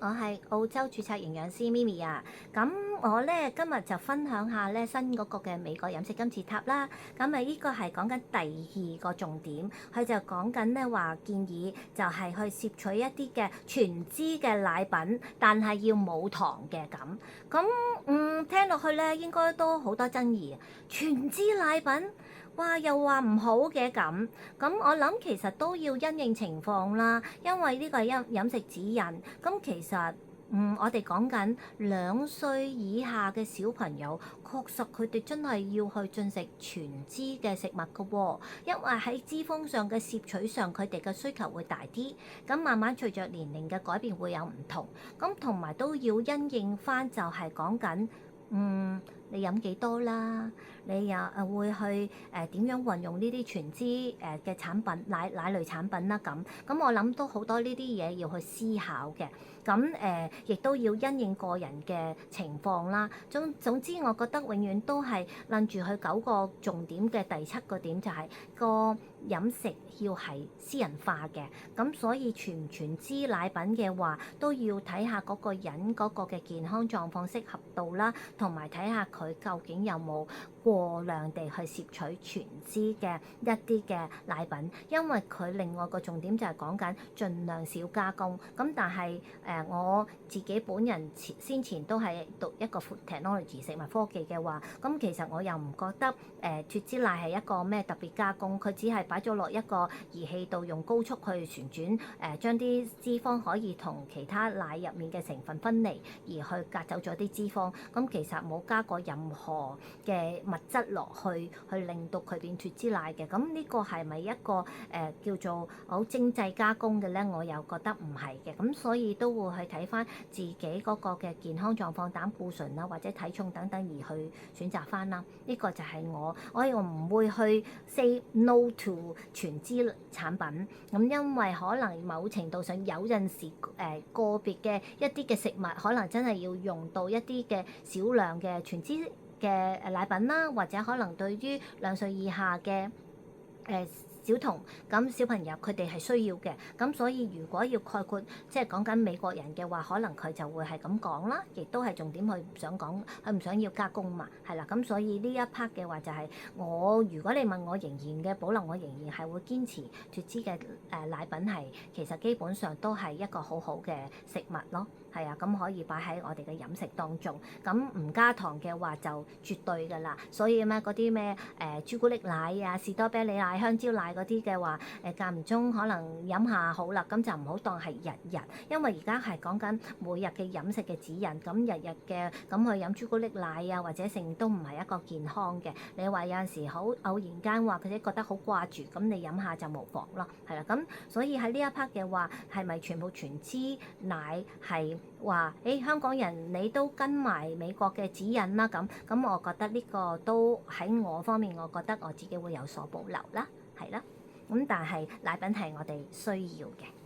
我係澳洲註冊營養師 Mimi 啊，咁我咧今日就分享下咧新嗰個嘅美國飲食金字塔啦。咁呢個係講緊第二個重點，佢就講緊咧話建議就係去攝取一啲嘅全脂嘅奶品，但係要冇糖嘅咁。聽落去咧應該都好多爭議。全脂奶品，哇又話唔好嘅咁。咁我諗其實都要因應情況啦，因為呢個係飲食指引。咁其實我哋講緊2歲以下嘅小朋友，確實佢哋真係要去進食全脂嘅食物㗎喎，因為喺脂肪上嘅攝取上，佢哋嘅需求會大啲。咁慢慢隨着年齡嘅改變會有唔同，咁同埋都要因應翻就係講緊你飲幾多啦？你又會去點樣運用呢啲全脂嘅產品、奶類產品啦咁。咁我諗都好多呢啲嘢要去思考嘅。咁亦都要因應個人嘅情況啦。總之，我覺得永遠都係諗住佢9個重點嘅第7個點就係個飲食要係私人化嘅。咁所以全脂奶品嘅話，都要睇下嗰個人嗰個嘅健康狀況適合度啦，同埋睇下佢究竟有冇過量地去攝取全脂嘅一啲嘅奶品，因為佢另外個重點就係講緊盡量少加工。咁但係我自己本人先前都係讀一個 food technology 食物科技嘅話，咁其實我又唔覺得脫脂奶係一個咩特別加工，佢只係擺咗落一個儀器度，用高速去旋轉將啲脂肪可以同其他奶入面嘅成分分離，而去隔走咗啲脂肪。咁其實冇加過任何嘅物質落去令到佢變脫脂奶嘅。咁呢個係咪一個叫做好精製加工嘅咧？我又覺得唔係嘅。咁所以都會去睇翻自己嗰個嘅健康狀況、膽固醇啦，或者體重等等而去選擇翻啦。呢個就係我又唔會去 say no to 全脂產品。咁因為可能某程度上有陣時個別嘅一啲嘅食物，可能真係要用到一啲嘅少量嘅全脂嘅奶品啦，或者可能對於2歲以下嘅小童，咁小朋友佢哋係需要嘅。咁所以如果要概括，即係講緊美國人嘅話，可能佢就會係咁講啦，亦都係重點佢唔想講，佢唔想要加工嘛，係啦。咁所以呢一 part 嘅話就係如果你問我仍然嘅保留，我仍然係會堅持脫脂嘅奶品係其實基本上都係一個好好嘅食物咯。係啊，咁可以擺喺我哋嘅飲食當中。咁唔加糖嘅話就絕對㗎啦。所以嗰啲咩朱古力奶啊、士多啤梨奶、香蕉奶嗰啲嘅話，間唔中可能飲下好啦，咁就唔好當係日日，因為而家係講緊每日嘅飲食嘅指引。咁日日嘅咁去飲朱古力奶啊，或者成都唔係一個健康嘅。你話有陣時好偶然間話佢哋覺得好掛住，咁你飲下就無妨咯。係啦，咁所以喺呢一 part 嘅話，係咪全部全脂奶係話香港人你都跟埋美國嘅指引啦？咁我覺得呢個都喺我方面，我覺得我自己會有所保留啦，係啦。咁但係奶品係我哋需要嘅。